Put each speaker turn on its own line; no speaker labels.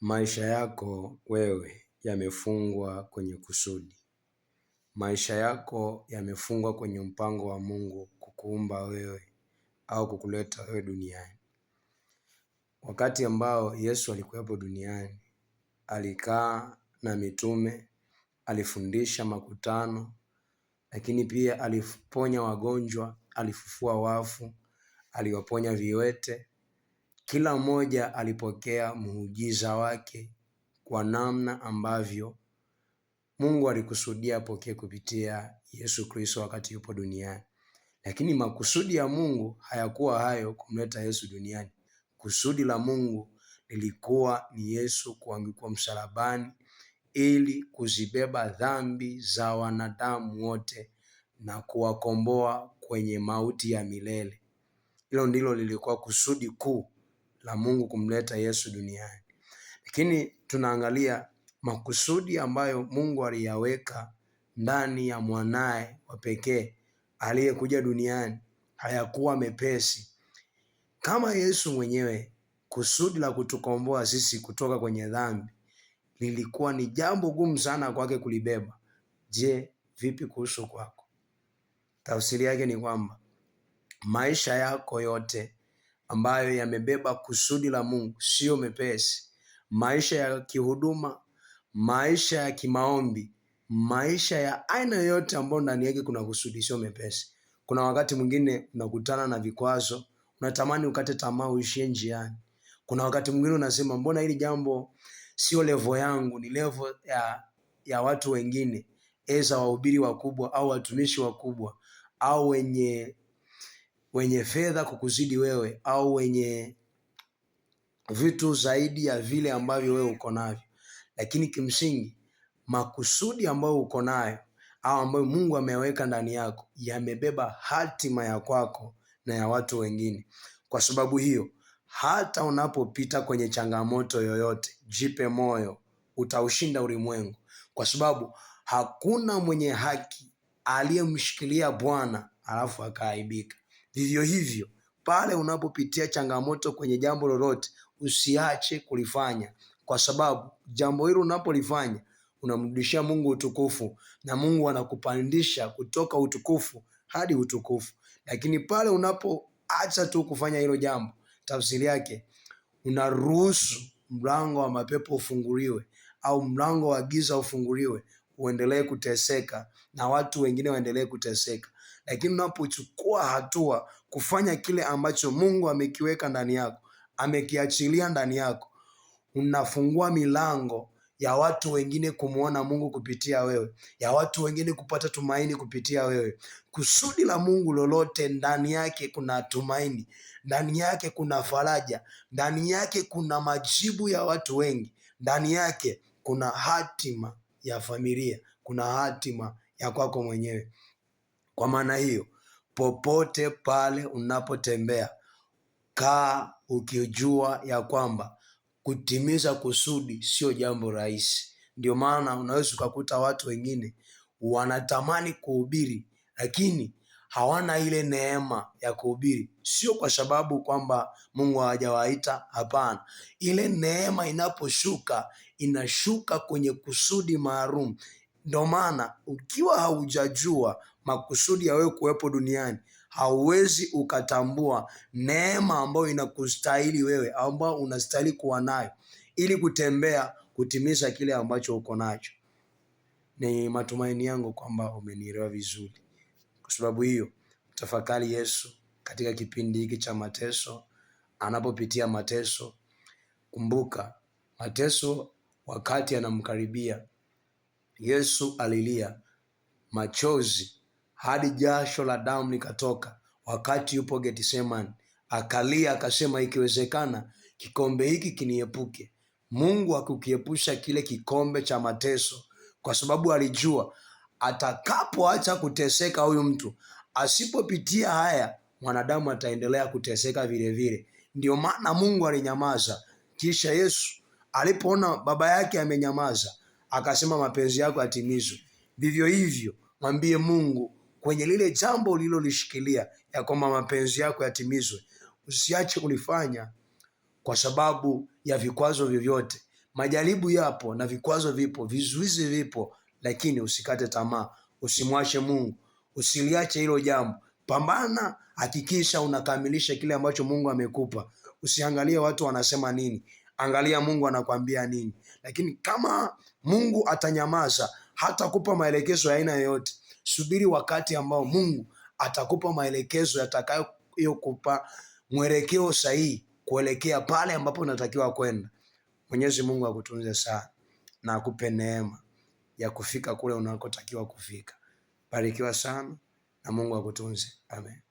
Maisha yako wewe yamefungwa kwenye kusudi. Maisha yako yamefungwa kwenye mpango wa Mungu kukuumba wewe au kukuleta wewe duniani. Wakati ambao Yesu alikuwepo duniani, alikaa na mitume, alifundisha makutano, lakini pia aliponya wagonjwa, alifufua wafu, aliwaponya viwete. Kila mmoja alipokea muujiza wake kwa namna ambavyo Mungu alikusudia apokee kupitia Yesu Kristo wakati yupo duniani. Lakini makusudi ya Mungu hayakuwa hayo kumleta Yesu duniani. Kusudi la Mungu lilikuwa ni Yesu kuangikwa msalabani ili kuzibeba dhambi za wanadamu wote na kuwakomboa kwenye mauti ya milele. Hilo ndilo lilikuwa kusudi kuu la Mungu kumleta Yesu duniani. Lakini tunaangalia makusudi ambayo Mungu aliyaweka ndani ya mwanaye wa pekee aliyekuja duniani hayakuwa mepesi. Kama Yesu mwenyewe, kusudi la kutukomboa sisi kutoka kwenye dhambi lilikuwa ni jambo gumu sana kwake kulibeba. Je, vipi kuhusu kwako? Tafsiri yake ni kwamba maisha yako yote ambayo yamebeba kusudi la Mungu sio mepesi. Maisha ya kihuduma, maisha ya kimaombi, maisha ya aina yoyote ambayo ndani yake kuna kusudi sio mepesi. Kuna wakati mwingine unakutana na vikwazo, unatamani ukate tamaa uishie njiani. Kuna wakati mwingine unasema mbona hili jambo sio level yangu, ni level ya watu wengine, eza wahubiri wakubwa au watumishi wakubwa au wenye fedha kukuzidi wewe au wenye vitu zaidi ya vile ambavyo wewe uko navyo. Lakini kimsingi makusudi ambayo uko nayo au ambayo Mungu ameweka ndani yako yamebeba hatima ya kwako na ya watu wengine. Kwa sababu hiyo, hata unapopita kwenye changamoto yoyote, jipe moyo, utaushinda ulimwengu. Kwa sababu hakuna mwenye haki aliyemshikilia Bwana alafu akaaibika. Vivyo hivyo, pale unapopitia changamoto kwenye jambo lolote, usiache kulifanya, kwa sababu jambo hilo unapolifanya unamrudishia Mungu utukufu na Mungu anakupandisha kutoka utukufu hadi utukufu. Lakini pale unapoacha tu kufanya hilo jambo, tafsiri yake unaruhusu mlango wa mapepo ufunguliwe au mlango wa giza ufunguliwe, uendelee kuteseka na watu wengine waendelee kuteseka. Lakini unapochukua hatua kufanya kile ambacho Mungu amekiweka ndani yako, amekiachilia ndani yako, unafungua milango ya watu wengine kumuona Mungu kupitia wewe, ya watu wengine kupata tumaini kupitia wewe. Kusudi la Mungu lolote ndani yake kuna tumaini, ndani yake kuna faraja, ndani yake kuna majibu ya watu wengi, ndani yake kuna hatima ya familia, kuna hatima ya kwako mwenyewe. Kwa maana hiyo, popote pale unapotembea, kaa ukijua ya kwamba kutimiza kusudi sio jambo rahisi. Ndio maana unaweza ukakuta watu wengine wanatamani kuhubiri, lakini hawana ile neema ya kuhubiri. Sio kwa sababu kwamba Mungu hajawaita, hapana. Ile neema inaposhuka, inashuka kwenye kusudi maalum. Ndio maana ukiwa haujajua makusudi ya wewe kuwepo duniani, hauwezi ukatambua neema ambayo inakustahili wewe, ambayo unastahili kuwa nayo ili kutembea kutimiza kile ambacho uko nacho. Ni matumaini yangu kwamba umenielewa vizuri. Kwa sababu hiyo, tafakari Yesu katika kipindi hiki cha mateso. Anapopitia mateso, kumbuka mateso wakati anamkaribia, Yesu alilia machozi hadi jasho la damu likatoka. Wakati yupo Getsemani, akalia akasema, ikiwezekana kikombe hiki kiniepuke. Mungu akukiepusha kile kikombe cha mateso, kwa sababu alijua atakapoacha kuteseka huyu mtu, asipopitia haya, mwanadamu ataendelea kuteseka vile vile. Ndio maana Mungu alinyamaza. Kisha Yesu alipoona baba yake amenyamaza, akasema mapenzi yako yatimizwe. Vivyo hivyo mwambie Mungu kwenye lile jambo ulilolishikilia ya kwamba mapenzi yako yatimizwe. Usiache kulifanya kwa sababu ya vikwazo vyovyote. Majaribu yapo na vikwazo vipo, vizuizi vipo, lakini usikate tamaa, usimwache Mungu, usiliache hilo jambo. Pambana, hakikisha unakamilisha kile ambacho Mungu amekupa. Usiangalie watu wanasema nini, angalia Mungu anakwambia nini. Lakini kama Mungu atanyamaza, hatakupa maelekezo ya aina yoyote, subiri wakati ambao Mungu atakupa maelekezo yatakayokupa mwelekeo sahihi kuelekea pale ambapo unatakiwa kwenda. Mwenyezi Mungu akutunze sana na akupe neema ya kufika kule unakotakiwa kufika. Barikiwa sana na Mungu akutunze. Amen.